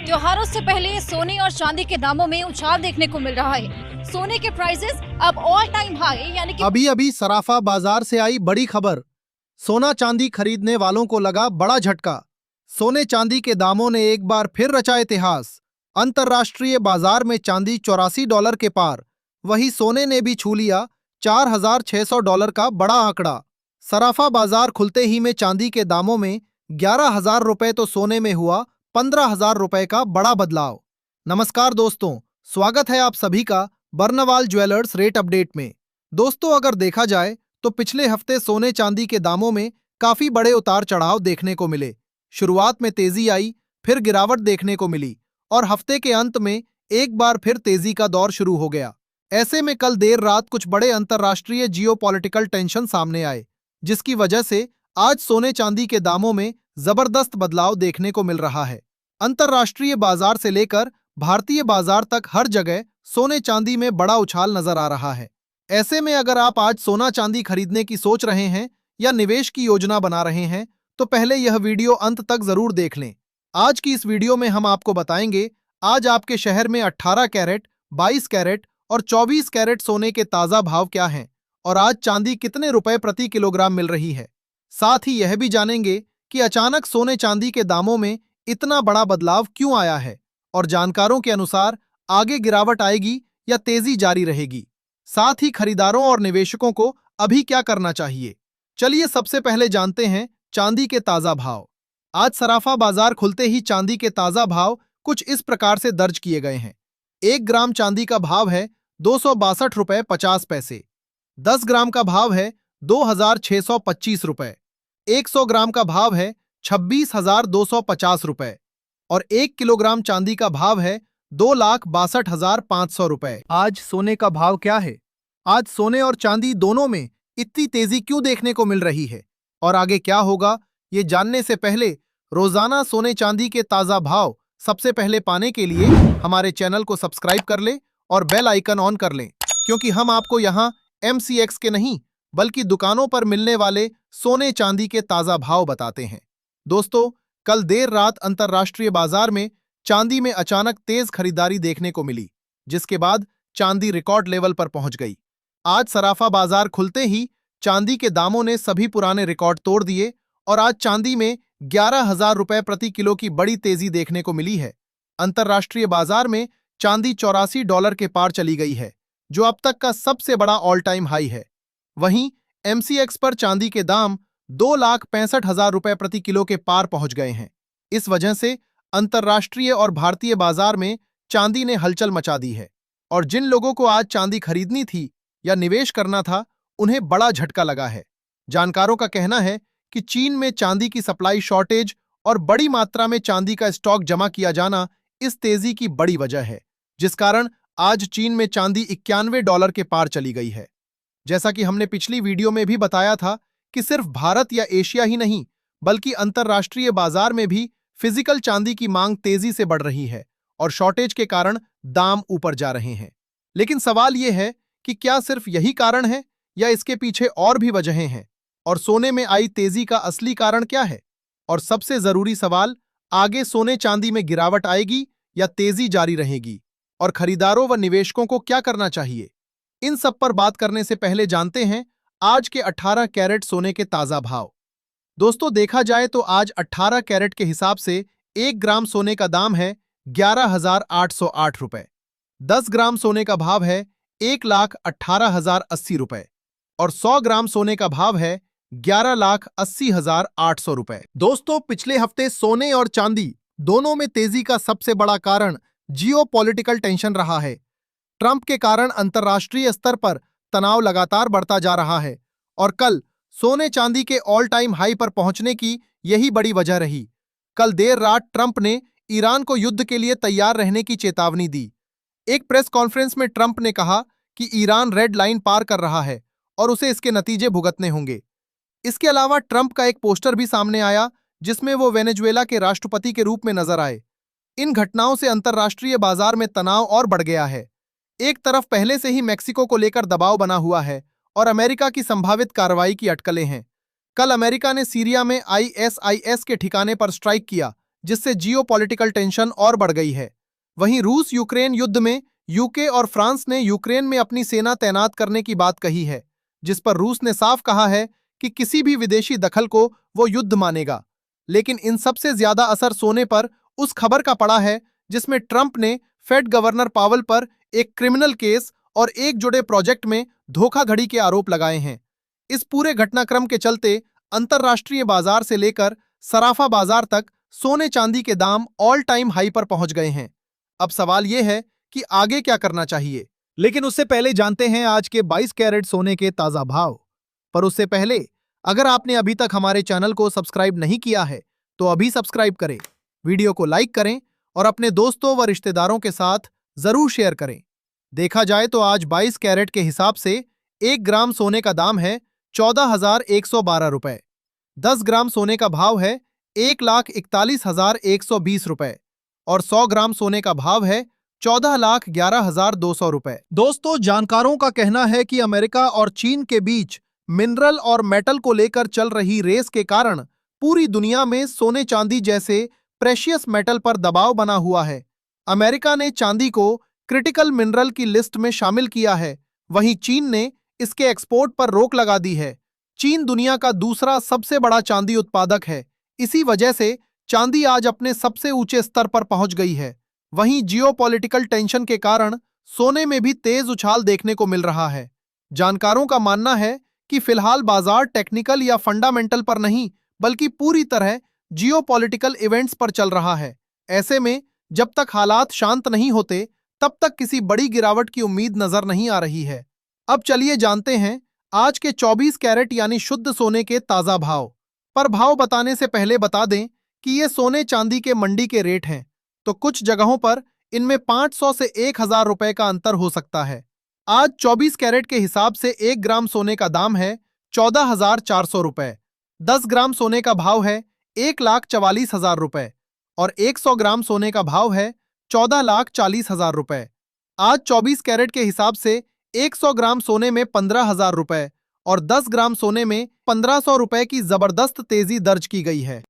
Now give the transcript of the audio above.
त्योहारों से पहले सोने और चांदी के दामों में उछाल देखने को मिल रहा है। सोने के प्राइसेस अब ऑल टाइम हाई यानी कि अभी अभी सराफा बाजार से आई बड़ी खबर। सोना चांदी खरीदने वालों को लगा बड़ा झटका। सोने चांदी के दामों ने एक बार फिर रचा इतिहास। अंतर्राष्ट्रीय बाजार में चांदी $84 के पार, वहीं सोने ने भी छू लिया $4,600 का बड़ा आंकड़ा। सराफा बाजार खुलते ही में चांदी के दामों में 11,000 रुपए तो सोने में हुआ 15,000 रुपए का बड़ा बदलाव। नमस्कार दोस्तों, स्वागत है आप सभी का बर्नवाल ज्वेलर्स रेट अपडेट में। दोस्तों, अगर देखा जाए तो पिछले हफ्ते सोने चांदी के दामों में काफी बड़े उतार चढ़ाव देखने को मिले। शुरुआत में तेजी आई, फिर गिरावट देखने को मिली और हफ्ते के अंत में एक बार फिर तेजी का दौर शुरू हो गया। ऐसे में कल देर रात कुछ बड़े अंतर्राष्ट्रीय जियोपॉलिटिकल टेंशन सामने आए, जिसकी वजह से आज सोने चांदी के दामों में जबरदस्त बदलाव देखने को मिल रहा है। अंतर्राष्ट्रीय बाजार से लेकर भारतीय बाजार तक हर जगह सोने चांदी में बड़ा उछाल नजर आ रहा है। ऐसे में अगर आप आज सोना चांदी खरीदने की सोच रहे हैं या निवेश की योजना बना रहे हैं तो पहले यह वीडियो अंत तक जरूर देख लें। आज की इस वीडियो में हम आपको बताएंगे आज आपके शहर में 18 कैरेट, 22 कैरेट और 24 कैरेट सोने के ताजा भाव क्या हैं और आज चांदी कितने रुपए प्रति किलोग्राम मिल रही है। साथ ही यह भी जानेंगे कि अचानक सोने चांदी के दामों में इतना बड़ा बदलाव क्यों आया है और जानकारों के अनुसार आगे गिरावट आएगी या तेजी जारी रहेगी। साथ ही खरीदारों और निवेशकों को अभी क्या करना चाहिए। चलिए सबसे पहले जानते हैं चांदी के ताजा भाव। आज सराफा बाजार खुलते ही चांदी के ताजा भाव कुछ इस प्रकार से दर्ज किए गए हैं। 1 ग्राम चांदी का भाव है 262 रुपए 50 पैसे। 10 ग्राम का भाव है 2,625 रुपए। 100 ग्राम का भाव है 26,250 रुपए और 1 किलोग्राम चांदी का भाव है 2,62,500 रुपए। आज सोने का भाव क्या है? आज सोने और चांदी दोनों में इतनी तेजी क्यों देखने को मिल रही है और आगे क्या होगा, ये जानने से पहले रोजाना सोने चांदी के ताजा भाव सबसे पहले पाने के लिए हमारे चैनल को सब्सक्राइब कर लें और बेल आइकन ऑन कर लें, क्योंकि हम आपको यहाँ MCX के नहीं बल्कि दुकानों पर मिलने वाले सोने चांदी के ताजा भाव बताते हैं। दोस्तों, कल देर रात अंतर्राष्ट्रीय बाजार में चांदी में अचानक तेज खरीदारी देखने को मिली, जिसके बाद चांदी रिकॉर्ड लेवल पर पहुंच गई। आज सराफा बाजार खुलते ही चांदी के दामों ने सभी पुराने रिकॉर्ड तोड़ दिए और आज चांदी में 11,000 रुपए प्रति किलो की बड़ी तेजी देखने को मिली है। अंतर्राष्ट्रीय बाजार में चांदी $84 के पार चली गई है, जो अब तक का सबसे बड़ा ऑल टाइम हाई है। वहीं MCX पर चांदी के दाम 2,65,000 रुपए प्रति किलो के पार पहुंच गए हैं। इस वजह से अंतर्राष्ट्रीय और भारतीय बाजार में चांदी ने हलचल मचा दी है और जिन लोगों को आज चांदी खरीदनी थी या निवेश करना था, उन्हें बड़ा झटका लगा है। जानकारों का कहना है कि चीन में चांदी की सप्लाई शॉर्टेज और बड़ी मात्रा में चांदी का स्टॉक जमा किया जाना इस तेजी की बड़ी वजह है, जिस कारण आज चीन में चांदी $91 के पार चली गई है। जैसा कि हमने पिछली वीडियो में भी बताया था कि सिर्फ भारत या एशिया ही नहीं बल्कि अंतर्राष्ट्रीय बाजार में भी फिजिकल चांदी की मांग तेजी से बढ़ रही है और शॉर्टेज के कारण दाम ऊपर जा रहे हैं। लेकिन सवाल यह है कि क्या सिर्फ यही कारण है या इसके पीछे और भी वजहें हैं और सोने में आई तेजी का असली कारण क्या है। और सबसे जरूरी सवाल, आगे सोने चांदी में गिरावट आएगी या तेजी जारी रहेगी और खरीदारों व निवेशकों को क्या करना चाहिए। इन सब पर बात करने से पहले जानते हैं आज के 18 कैरेट सोने के ताजा भाव। दोस्तों, देखा जाए तो आज 18 कैरेट के हिसाब से 1 ग्राम सोने का दाम है 11,808 रुपए। 10 ग्राम सोने का भाव है 1,18,080 रुपए और 100 ग्राम सोने का भाव है 11,80,800 रुपए। दोस्तों, पिछले हफ्ते सोने और चांदी दोनों में तेजी का सबसे बड़ा कारण जियोपॉलिटिकल टेंशन रहा है। ट्रंप के कारण अंतर्राष्ट्रीय स्तर पर तनाव लगातार बढ़ता जा रहा है और कल सोने चांदी के ऑल टाइम हाई पर पहुंचने की यही बड़ी वजह रही। कल देर रात ट्रंप ने ईरान को युद्ध के लिए तैयार रहने की चेतावनी दी। एक प्रेस कॉन्फ्रेंस में ट्रंप ने कहा कि ईरान रेड लाइन पार कर रहा है और उसे इसके नतीजे भुगतने होंगे। इसके अलावा ट्रंप का एक पोस्टर भी सामने आया जिसमें वो वेनेजुएला के राष्ट्रपति के रूप में नजर आए। इन घटनाओं से अंतर्राष्ट्रीय बाजार में तनाव और बढ़ गया है। एक तरफ पहले से ही मेक्सिको को लेकर दबाव बना हुआ है और अमेरिका की संभावित कार्रवाई की अटकलें हैं। कल अमेरिका ने सीरिया में ISIS के ठिकाने पर स्ट्राइक किया, जिससे जियोपॉलिटिकल टेंशन और बढ़ गई है। वहीं रूस यूक्रेन युद्ध में यूके और फ्रांस ने यूक्रेन में अपनी सेना तैनात करने की बात कही है, जिस पर रूस ने साफ कहा है कि किसी भी विदेशी दखल को वो युद्ध मानेगा। लेकिन इन सबसे ज्यादा असर सोने पर उस खबर का पड़ा है जिसमें ट्रंप ने फेड गवर्नर पावल पर एक क्रिमिनल केस और एक जुड़े प्रोजेक्ट में धोखाधड़ी के आरोप लगाए हैं। इस पूरे घटनाक्रम के चलते अंतरराष्ट्रीय बाजार से लेकर सराफा बाजार तक सोने चांदी के दाम ऑल टाइम हाई पर पहुंच गए हैं। अब सवाल यह है कि आगे क्या करना चाहिए, लेकिन उससे पहले जानते हैं आज के 22 कैरेट सोने के ताजा भाव। पर उससे पहले अगर आपने अभी तक हमारे चैनल को सब्सक्राइब नहीं किया है तो अभी सब्सक्राइब करें, वीडियो को लाइक करें और अपने दोस्तों व रिश्तेदारों के साथ जरूर शेयर करें। देखा जाए तो आज 22 कैरेट के हिसाब से 1 ग्राम सोने का दाम है 14,112 रुपए। 10 ग्राम सोने का भाव है 1,41,120 रुपए और 100 ग्राम सोने का भाव है 14,11,200 रुपए। दोस्तों, जानकारों का कहना है कि अमेरिका और चीन के बीच मिनरल और मेटल को लेकर चल रही रेस के कारण पूरी दुनिया में सोने चांदी जैसे प्रेशियस मेटल पर दबाव बना हुआ है। अमेरिका ने चांदी को क्रिटिकल मिनरल की लिस्ट में शामिल किया है, वहीं चीन ने इसके एक्सपोर्ट पर रोक लगा दी है। चीन दुनिया का दूसरा सबसे बड़ा चांदी उत्पादक है। इसी वजह से चांदी आज अपने सबसे ऊंचे स्तर पर पहुंच गई है। वहीं जियोपॉलिटिकल टेंशन के कारण सोने में भी तेज उछाल देखने को मिल रहा है। जानकारों का मानना है कि फिलहाल बाजार टेक्निकल या फंडामेंटल पर नहीं बल्कि पूरी तरह जियोपॉलिटिकल इवेंट्स पर चल रहा है। ऐसे में जब तक हालात शांत नहीं होते तब तक किसी बड़ी गिरावट की उम्मीद नजर नहीं आ रही है। अब चलिए जानते हैं आज के 24 कैरेट यानी शुद्ध सोने के ताजा भाव। पर भाव बताने से पहले बता दें कि ये सोने चांदी के मंडी के रेट हैं, तो कुछ जगहों पर इनमें 500 से 1,000 रुपए का अंतर हो सकता है। आज 24 कैरेट के हिसाब से 1 ग्राम सोने का दाम है 14,400 रुपए। 10 ग्राम सोने का भाव है 1,44,000 रुपए और 100 ग्राम सोने का भाव है 14,40,000 रुपए। आज 24 कैरेट के हिसाब से 100 ग्राम सोने में 15,000 रुपए और 10 ग्राम सोने में 1,500 रुपए की जबरदस्त तेजी दर्ज की गई है।